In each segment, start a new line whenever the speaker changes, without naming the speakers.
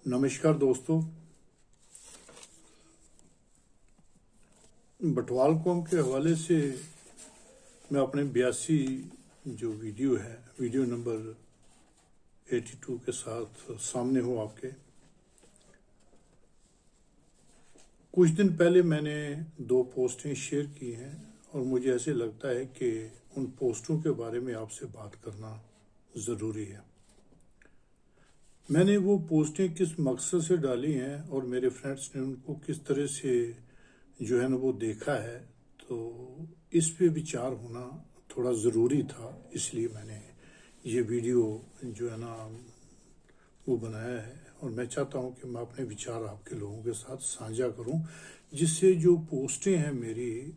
नमस्कार दोस्तों। बटवाल कौम के हवाले से मैं अपने 82 जो वीडियो है, वीडियो नंबर 82 के साथ सामने हूँ आपके। कुछ दिन पहले मैंने 2 पोस्टें शेयर की हैं और मुझे ऐसे लगता है कि उन पोस्टों के बारे में आपसे बात करना ज़रूरी है। मैंने वो पोस्टें किस मकसद से डाली हैं और मेरे फ्रेंड्स ने उनको किस तरह से जो है ना वो देखा है, तो इस पे विचार होना थोड़ा ज़रूरी था, इसलिए मैंने ये वीडियो जो है ना वो बनाया है। और मैं चाहता हूँ कि मैं अपने विचार आपके लोगों के साथ साझा करूँ, जिससे जो पोस्टें हैं मेरी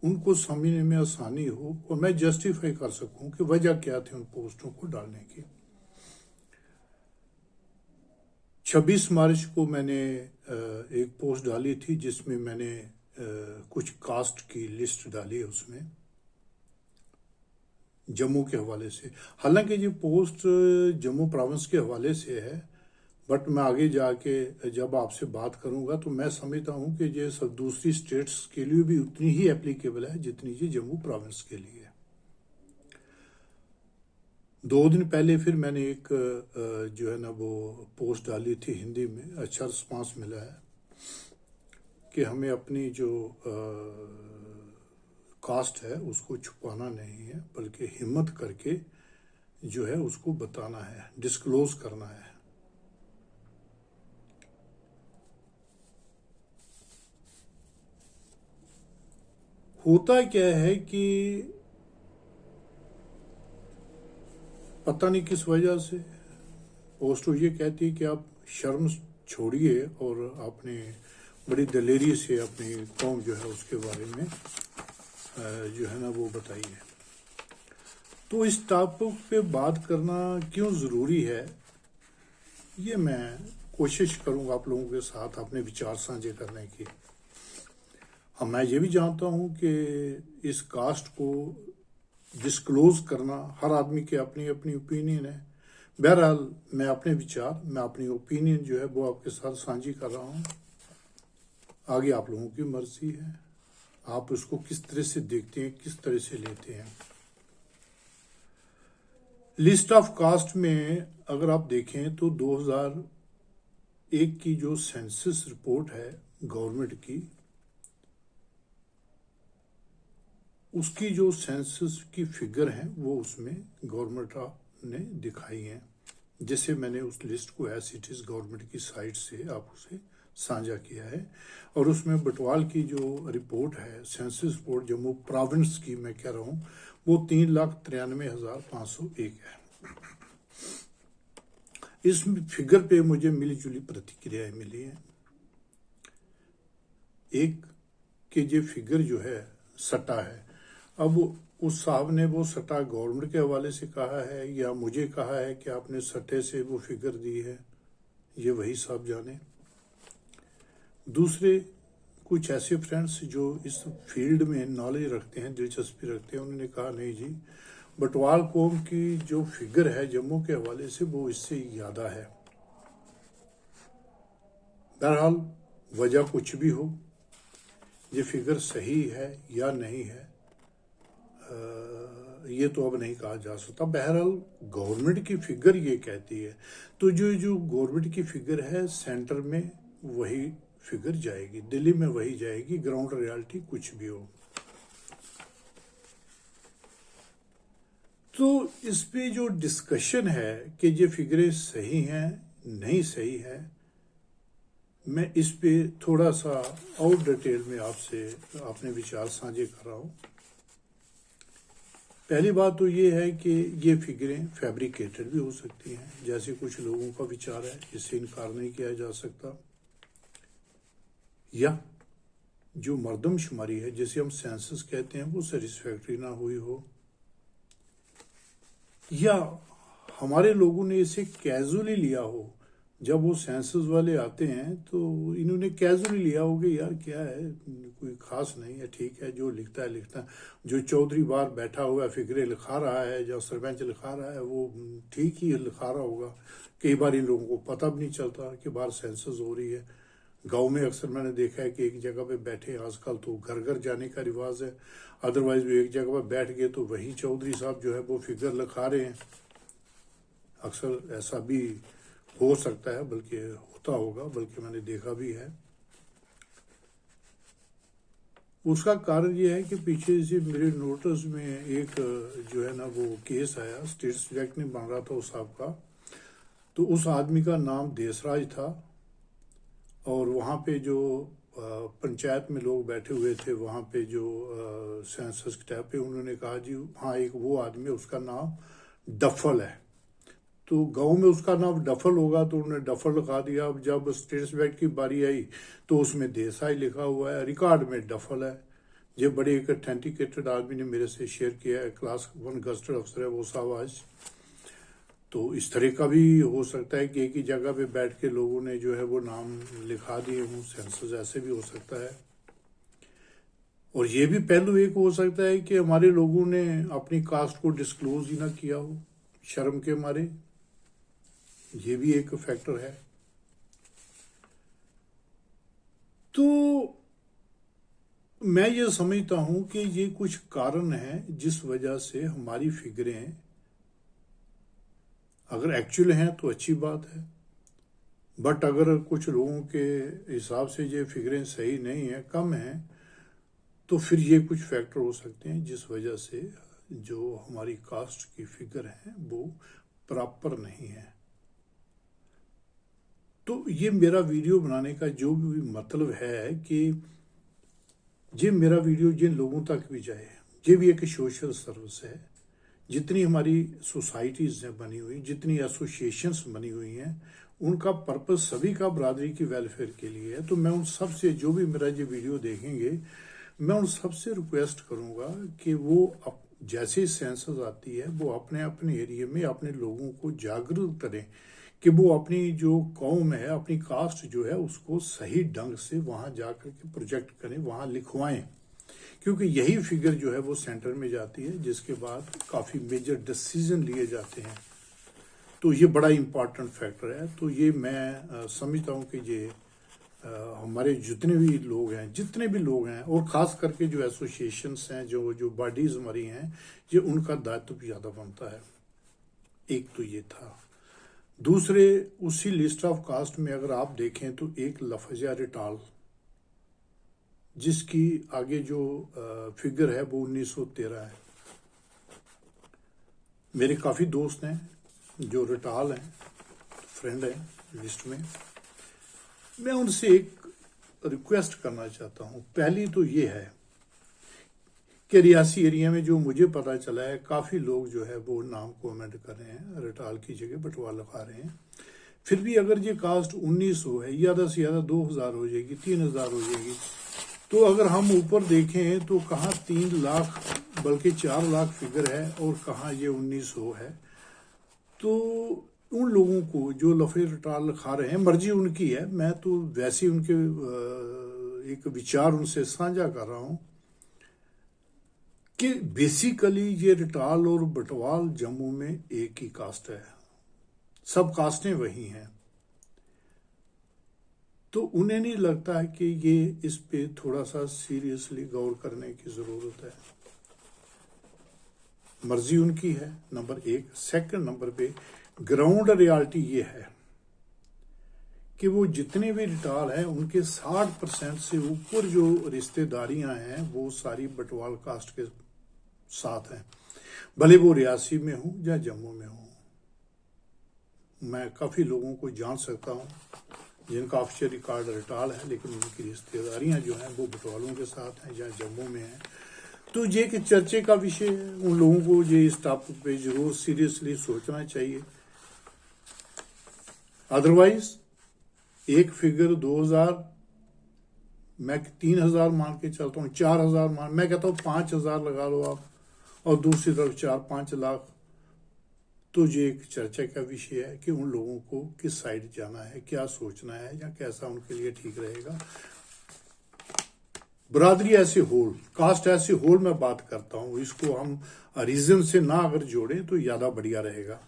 उनको समझने में आसानी हो और मैं जस्टिफाई कर सकूँ कि वजह क्या थी उन पोस्टों को डालने की। 26 मार्च को मैंने एक पोस्ट डाली थी जिसमें मैंने कुछ कास्ट की लिस्ट डाली है उसमें, जम्मू के हवाले से। हालांकि ये पोस्ट जम्मू प्रोविंस के हवाले से है, बट मैं आगे जाके जब आपसे बात करूंगा तो मैं समझता हूं कि ये सब दूसरी स्टेट्स के लिए भी उतनी ही एप्लीकेबल है जितनी ये जम्मू प्रोविंस के लिए है। 2 दिन पहले फिर मैंने एक जो है ना वो पोस्ट डाली थी हिंदी में, अच्छा रिस्पांस मिला है कि हमें अपनी जो कास्ट है उसको छुपाना नहीं है, बल्कि हिम्मत करके जो है उसको बताना है, डिस्क्लोज करना है। होता क्या है कि पता नहीं किस वजह से पोस्ट ये कहती है कि आप शर्म छोड़िए और आपने बड़ी दलेरी से अपनी कौम जो है उसके बारे में जो है ना वो बताइए। तो इस टॉपिक पे बात करना क्यों ज़रूरी है, ये मैं कोशिश करूंगा आप लोगों के साथ अपने विचार साझे करने की। हाँ, मैं ये भी जानता हूँ कि इस कास्ट को डिस्क्लोज करना हर आदमी की अपनी अपनी ओपिनियन है। बहरहाल मैं अपने विचार, मैं अपनी ओपिनियन जो है वो आपके साथ साझी कर रहा हूँ। आगे आप लोगों की मर्जी है, आप उसको किस तरह से देखते हैं, किस तरह से लेते हैं। लिस्ट ऑफ कास्ट में अगर आप देखें तो 2001 की जो सेंसस रिपोर्ट है गवर्नमेंट की, उसकी जो सेंसस की फिगर है वो उसमें गवर्नमेंट ने दिखाई हैं। जैसे मैंने उस लिस्ट को एज इट इज गवर्नमेंट की साइट से आप उसे साझा किया है, और उसमें बटवाल की जो रिपोर्ट है, सेंसस रिपोर्ट जम्मू प्रोविंस की मैं कह रहा हूँ, वो 3,93,501 है। इस फिगर पे मुझे मिली जुली प्रतिक्रियाएं मिली हैं। एक कि ये फिगर जो है सट्टा है। अब उस साहब ने वो सट्टा गवर्नमेंट के हवाले से कहा है या मुझे कहा है कि आपने सट्टे से वो फिगर दी है, ये वही साहब जाने। दूसरे कुछ ऐसे फ्रेंड्स जो इस फील्ड में नॉलेज रखते हैं, दिलचस्पी रखते हैं, उन्होंने कहा नहीं जी, बटवाल कौम की जो फिगर है जम्मू के हवाले से वो इससे ज़्यादा है। बहरहाल वजह कुछ भी हो, ये फिगर सही है या नहीं है ये तो अब नहीं कहा जा सकता। बहरहाल गवर्नमेंट की फिगर ये कहती है, तो जो गवर्नमेंट की फिगर है सेंटर में वही फिगर जाएगी, दिल्ली में वही जाएगी, ग्राउंड रियलिटी कुछ भी हो। तो इस पे जो डिस्कशन है कि ये फिगरें सही हैं नहीं सही है, मैं इस पे थोड़ा सा और डिटेल में आपसे अपने विचार साझे कर रहा हूँ। पहली बात तो ये है कि ये फिगरें फैब्रिकेटेड भी हो सकती हैं, जैसे कुछ लोगों का विचार है, इससे इनकार नहीं किया जा सकता। या जो मर्दमशुमारी है जिसे हम सेंसस कहते हैं वो सेटिस्फैक्ट्री ना हुई हो, या हमारे लोगों ने इसे कैजुअली लिया हो। जब वो सेंसस वाले आते हैं तो इन्होंने कैजुअली लिया हो कि यार क्या है, कोई खास नहीं है, ठीक है, जो लिखता है लिखता है, जो चौधरी बार बैठा हुआ है फिगरें लिखा रहा है, जो सरपंच लिखा रहा है वो ठीक ही लिखा रहा होगा, कई बार इन लोगों को पता भी नहीं चलता कि बाहर सेंसस हो रही है। गांव में अक्सर मैंने देखा है कि एक जगह पे बैठे, आजकल तो घर घर जाने का रिवाज है, अदरवाइज भी एक जगह पर बैठ गए तो वही चौधरी साहब जो है वो फिगर लिखा रहे हैं। अक्सर ऐसा भी हो सकता है, बल्कि होता होगा, बल्कि मैंने देखा भी है। उसका कारण यह है कि पीछे से मेरे नोटिस में एक जो है ना वो केस आया, स्टेट सब्जेक्ट नहीं बन रहा था उस साहब का, तो उस आदमी का नाम देसराज था और वहाँ पे जो पंचायत में लोग बैठे हुए थे, वहाँ पे जो सेंसस के टाइप पे, उन्होंने कहा जी हाँ एक वो आदमी, उसका नाम डफल है, तो गांव में उसका नाम डफल होगा, तो उन्होंने डफल लिखा दिया। अब जब स्टेट सब्जेक्ट की बारी आई तो उसमें देसाई लिखा हुआ है, रिकॉर्ड में डफल है। ये बड़े एक ऑथेंटिकेटेड आदमी ने मेरे से शेयर किया है, क्लास 1 गस्टेड अफसर है वो साहब आज। तो इस तरह का भी हो सकता है कि एक ही जगह पे बैठ के लोगों ने जो है वो नाम लिखा दिए हों सेंसस, ऐसे भी हो सकता है। और ये भी पहलू एक हो सकता है कि हमारे लोगों ने अपनी कास्ट को डिस्क्लोज ही ना किया हो शर्म के मारे, ये भी एक फैक्टर है। तो मैं ये समझता हूं कि ये कुछ कारण है जिस वजह से हमारी फिगरें अगर एक्चुअल हैं तो अच्छी बात है, बट अगर कुछ लोगों के हिसाब से ये फिगरें सही नहीं है, कम हैं, तो फिर ये कुछ फैक्टर हो सकते हैं जिस वजह से जो हमारी कास्ट की फिगर है वो प्रॉपर नहीं है। तो ये मेरा वीडियो बनाने का जो भी मतलब है कि ये मेरा वीडियो जिन लोगों तक भी जाए, ये भी एक सोशल सर्विस है। जितनी हमारी सोसाइटीज हैं बनी हुई, जितनी एसोसिएशंस बनी हुई हैं, उनका पर्पस सभी का बरादरी की वेलफेयर के लिए है। तो मैं उन सब से, जो भी मेरा ये वीडियो देखेंगे, मैं उन सब से रिक्वेस्ट करूंगा कि वो जैसे सेंसस आती है वो अपने अपने एरिया में अपने लोगों को जागरूक करें कि वो अपनी जो कौम है, अपनी कास्ट जो है, उसको सही ढंग से वहां जाकर के प्रोजेक्ट करें, वहां लिखवाएं, क्योंकि यही फिगर जो है वो सेंटर में जाती है, जिसके बाद काफी मेजर डिसीजन लिए जाते हैं। तो ये बड़ा इंपॉर्टेंट फैक्टर है। तो ये मैं समझता हूँ कि ये हमारे जितने भी लोग हैं और खास करके जो एसोसिएशंस हैं, जो बॉडीज हमारी हैं, ये उनका दायित्व भी ज्यादा बनता है। एक तो ये था। दूसरे, उसी लिस्ट ऑफ कास्ट में अगर आप देखें तो एक लफजा रिटाल, जिसकी आगे जो फिगर है वो 1913 है। मेरे काफी दोस्त हैं जो रिटाल हैं, फ्रेंड हैं लिस्ट में। मैं उनसे एक रिक्वेस्ट करना चाहता हूं। पहली तो ये है कि रियासी एरिया में जो मुझे पता चला है, काफी लोग जो है वो नाम को अमेंड कर रहे हैं, रिटाल की जगह बटवाल लिखा रहे हैं। फिर भी अगर ये कास्ट 1900 है, ज्यादा से ज्यादा 2000 हो जाएगी, 3000 हो जाएगी। तो अगर हम ऊपर देखें तो कहाँ 3 लाख बल्कि 4 लाख फिगर है और कहाँ ये 1900 है। तो उन लोगों को जो लफे रिटाल लिखा रहे हैं, मर्जी उनकी है, मैं तो वैसे उनके एक विचार उनसे साझा कर रहा हूं कि बेसिकली ये रिटाल और बटवाल जम्मू में एक ही कास्ट है, सब कास्टें वही हैं। तो उन्हें नहीं लगता है कि ये इस पे थोड़ा सा सीरियसली गौर करने की जरूरत है। मर्जी उनकी है, नंबर 1। सेकंड नंबर पे ग्राउंड रियलिटी ये है कि वो जितने भी रिटाल हैं उनके 60% से ऊपर जो रिश्तेदारियां हैं वो सारी बटवाल कास्ट के साथ हैं, भले वो रियासी में हो या जम्मू में हो। मैं काफी लोगों को जान सकता हूं जिनका ऑफिशियल रिकॉर्ड रिटाल है, लेकिन उनकी रिश्तेदारियां जो हैं वो बटवालों के साथ हैं या जम्मू में हैं। तो ये कि चर्चे का विषय है, उन लोगों को ये इस टॉपिक पे जरूर सीरियसली सोचना चाहिए। अदरवाइज एक फिगर 2000, मैं 3000 मान के चलता हूँ, 4000 मान, मैं कहता हूँ 5000 लगा लो आप, और दूसरी तरफ 4-5 लाख। तो ये एक चर्चा का विषय है कि उन लोगों को किस साइड जाना है, क्या सोचना है, या कैसा उनके लिए ठीक रहेगा। बरादरी ऐसे होल, कास्ट ऐसे होल मैं बात करता हूं, इसको हम रीजन से ना अगर जोड़ें तो ज्यादा बढ़िया रहेगा।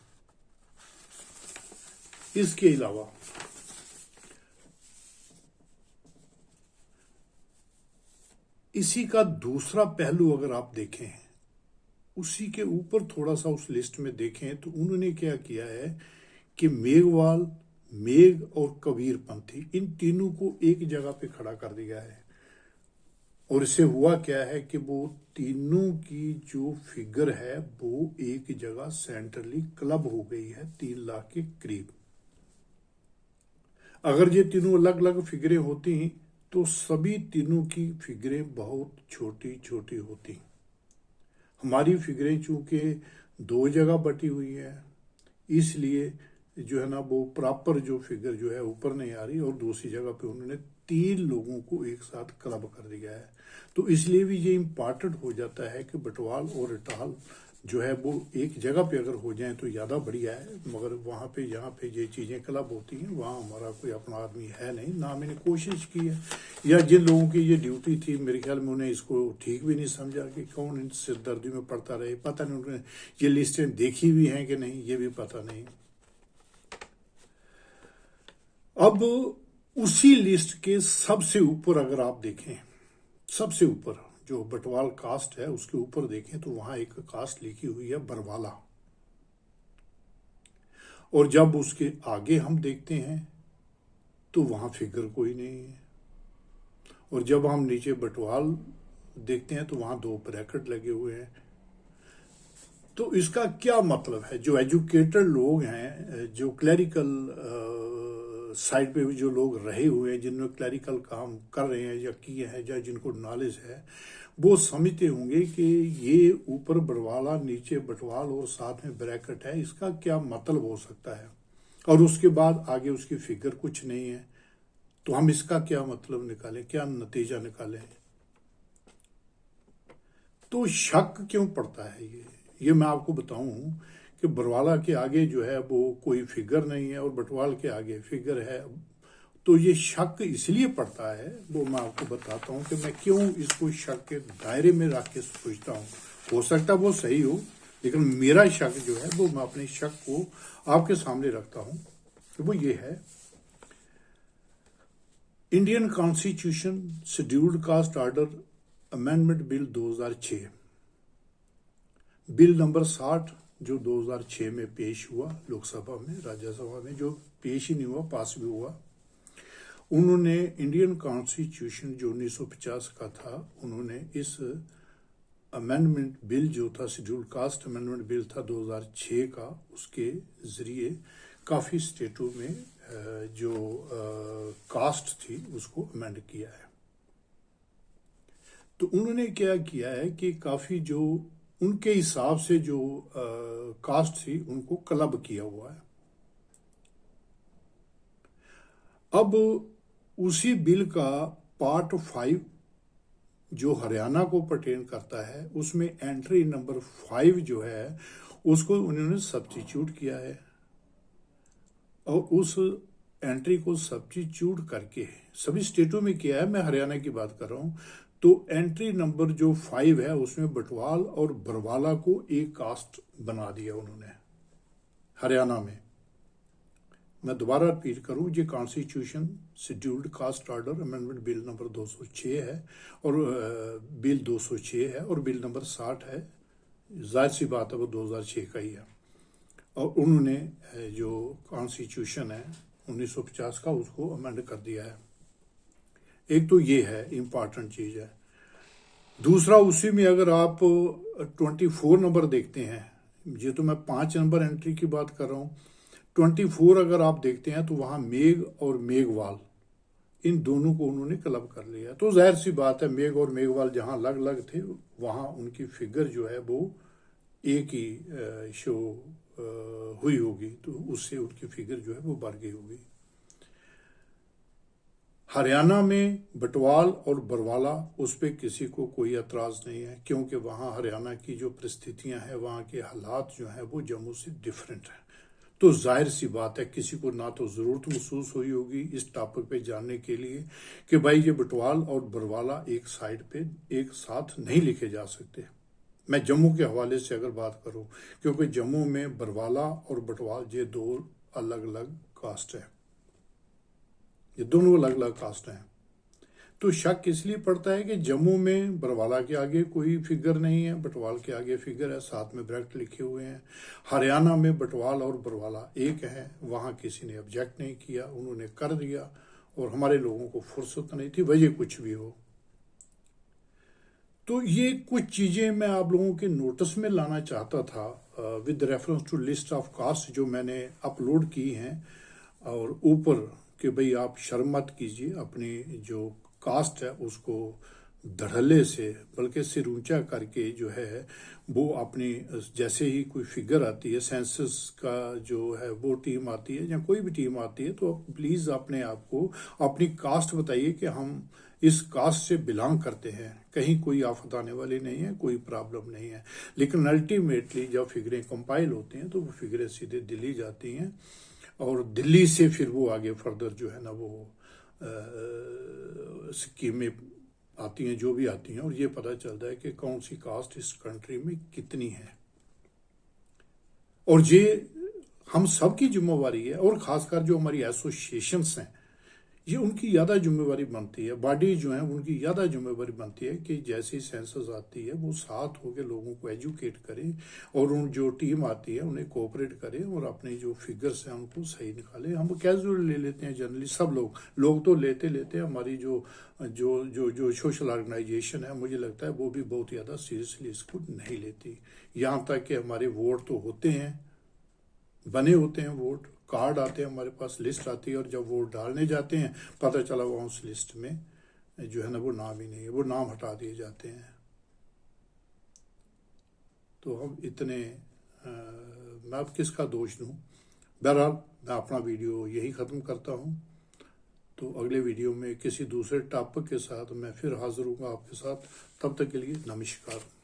इसके अलावा इसी का दूसरा पहलू अगर आप देखें, उसी के ऊपर थोड़ा सा उस लिस्ट में देखें, तो उन्होंने क्या किया है कि मेघवाल, मेघ और कबीरपंथी, इन तीनों को एक जगह पे खड़ा कर दिया है। और इससे हुआ क्या है कि वो तीनों की जो फिगर है वो एक जगह सेंट्रली क्लब हो गई है 3 लाख के करीब। अगर ये तीनों अलग अलग फिगरें होती तो सभी तीनों की फिगरें बहुत छोटी छोटी होती। हमारी फिगरें चूंकि 2 जगह बटी हुई है, इसलिए जो है ना वो प्रॉपर जो फिगर जो है ऊपर नहीं आ रही, और दूसरी जगह पे उन्होंने 3 लोगों को एक साथ क्लब कर दिया है। तो इसलिए भी ये इम्पॉर्टेंट हो जाता है कि बटवाल और रिटाल जो है वो एक जगह पे अगर हो जाए तो ज़्यादा बढ़िया है। मगर वहाँ पे जहाँ पे ये चीज़ें क्लब होती हैं वहाँ हमारा कोई अपना आदमी है नहीं, ना मैंने कोशिश की है, या जिन लोगों की ये ड्यूटी थी मेरे ख्याल में उन्हें इसको ठीक भी नहीं समझा कि कौन इन सिरदर्दी में पड़ता रहे। पता नहीं उन्होंने ये लिस्टें देखी भी हैं कि नहीं, ये भी पता नहीं। अब उसी लिस्ट के सबसे ऊपर अगर आप देखें, सबसे ऊपर जो बटवाल कास्ट है उसके ऊपर देखें तो वहां एक कास्ट लिखी हुई है बरवाला, और जब उसके आगे हम देखते हैं तो वहां फिगर कोई नहीं है। और जब हम नीचे बटवाल देखते हैं तो वहां 2 ब्रैकेट लगे हुए हैं। तो इसका क्या मतलब है? जो एजुकेटेड लोग हैं, जो क्लरिकल साइड पे भी जो लोग रहे हुए हैं, जिन्होंने क्लरिकल काम कर रहे हैं या किए हैं, या जिनको नॉलेज है, वो समझते होंगे कि ये ऊपर बरवाला, नीचे बटवाल और साथ में ब्रैकेट है, इसका क्या मतलब हो सकता है। और उसके बाद आगे उसकी फिगर कुछ नहीं है, तो हम इसका क्या मतलब निकालें, क्या नतीजा निकालें। तो शक क्यों पड़ता है ये मैं आपको बताऊं कि बरवाला के आगे जो है वो कोई फिगर नहीं है और बटवाल के आगे फिगर है। तो ये शक इसलिए पड़ता है, वो मैं आपको बताता हूं कि मैं क्यों इसको शक के दायरे में रख के सोचता हूं। हो सकता है वो सही हो, लेकिन मेरा शक जो है वो मैं अपने शक को आपके सामने रखता हूं। तो वो ये है, Indian constitution scheduled caste order amendment bill 2006, bill number 60 जो 2006 में पेश हुआ लोकसभा में, राज्यसभा में जो पेश ही नहीं हुआ, पास भी हुआ। उन्होंने इंडियन कॉन्स्टिट्यूशन जो 1950 का था, उन्होंने इस अमेंडमेंट बिल जो था, शेड्यूल कास्ट अमेंडमेंट बिल था 2006 का, उसके जरिए काफ़ी स्टेटों में जो कास्ट थी उसको अमेंड किया है। तो उन्होंने क्या किया है कि काफ़ी जो उनके हिसाब से जो कास्ट थी उनको क्लब किया हुआ है। अब उसी बिल का पार्ट 5 जो हरियाणा को पर्टेन करता है, उसमें एंट्री नंबर 5 जो है उसको उन्होंने सब्स्टिट्यूट किया है, और उस एंट्री को सब्स्टिट्यूट करके सभी स्टेटों में किया है, मैं हरियाणा की बात कर रहा हूं। तो एंट्री नंबर जो 5 है उसमें बटवाल और बरवाला को एक कास्ट बना दिया उन्होंने हरियाणा में। मैं दोबारा रिपीट करूं, ये constitution scheduled caste order amendment bill number 206 है, और बिल 206 है, और बिल नंबर 60 है। जाहिर सी बात है वो 2006 का ही है। और उन्होंने जो कॉन्स्टिट्यूशन है 1950 का उसको अमेंड कर दिया है। एक तो ये है इम्पॉर्टेंट चीज है। दूसरा, उसी में अगर आप 24 नंबर देखते हैं, ये तो मैं 5 नंबर एंट्री की बात कर रहा हूं, 24 अगर आप देखते हैं तो वहां मेघ और मेघवाल, इन दोनों को उन्होंने क्लब कर लिया। तो जाहिर सी बात है मेघ और मेघवाल जहां अलग अलग थे वहां उनकी फिगर जो है वो एक ही शो हुई होगी, तो उससे उनकी फिगर जो है वो बढ़ गई होगी। हरियाणा में बटवाल और बरवाला, उस पर किसी को कोई एतराज नहीं है, क्योंकि वहां हरियाणा की जो परिस्थितियां हैं, वहां के हालात जो हैं वो जम्मू से डिफरेंट है। तो जाहिर सी बात है किसी को ना तो जरूरत महसूस हुई होगी इस टॉपिक पे जानने के लिए कि भाई ये बटवाल और बरवाला एक साइड पे एक साथ नहीं लिखे जा सकते। मैं जम्मू के हवाले से अगर बात करूं, क्योंकि जम्मू में बरवाला और बटवाल ये 2 अलग अलग कास्ट है, ये दोनों अलग अलग कास्ट हैं। तो शक इसलिए पड़ता है कि जम्मू में बरवाला के आगे कोई फिगर नहीं है, बटवाल के आगे फिगर है, साथ में ब्रैकेट लिखे हुए हैं। हरियाणा में बटवाल और बरवाला एक है, वहां किसी ने ऑब्जेक्ट नहीं किया, उन्होंने कर दिया और हमारे लोगों को फुर्सत नहीं थी, वजह कुछ भी हो। तो ये कुछ चीजें मैं आप लोगों के नोटिस में लाना चाहता था with reference to list of caste जो मैंने अपलोड की हैं, और ऊपर कि भाई आप शर्म मत कीजिए, अपनी जो कास्ट है उसको धड़ल्ले से बल्कि सिर ऊंचा करके जो है वो अपनी, जैसे ही कोई फिगर आती है सेंसस का जो है वो टीम आती है या कोई भी टीम आती है, तो प्लीज अपने आप को अपनी कास्ट बताइए कि हम इस कास्ट से बिलोंग करते हैं। कहीं कोई आफत आने वाली नहीं है, कोई प्रॉब्लम नहीं है। लेकिन अल्टीमेटली जब फिगरें कंपाइल होती हैं तो वो फिगरें सीधे दिल्ली जाती हैं और दिल्ली से फिर वो आगे फर्दर जो है ना वो स्कीमें आती हैं, जो भी आती हैं, और ये पता चलता है कि कौन सी कास्ट इस कंट्री में कितनी है। और ये हम सबकी जिम्मेवारी है, और खासकर जो हमारी एसोसिएशंस हैं ये उनकी ज़्यादा जिम्मेवारी बनती है, बॉडी जो है उनकी ज़्यादा जिम्मेवारी बनती है कि जैसी सेंसस आती है वो साथ होकर लोगों को एजुकेट करें और उन जो टीम आती है उन्हें कोऑपरेट करें और अपने जो फिगर्स हैं उनको सही निकालें। हम कैजुअल ले लेते हैं जनरली, सब लोग तो लेते हमारी जो जो जो जो सोशल ऑर्गेनाइजेशन है मुझे लगता है वो भी बहुत ज़्यादा सीरियसली इसको नहीं लेती। यहाँ तक कि हमारे वोट तो होते हैं, बने होते हैं वोट कार्ड आते हैं हमारे पास, लिस्ट आती है, और जब वोट डालने जाते हैं पता चला वो उस लिस्ट में जो है ना वो नाम ही नहीं है, वो नाम हटा दिए जाते हैं। तो हम इतने मैं अब किसका दोष दूं। बहरहाल मैं अपना वीडियो यही ख़त्म करता हूं, तो अगले वीडियो में किसी दूसरे टॉपिक के साथ मैं फिर हाजिर हूँगा आपके साथ। तब तक के लिए नमस्कार।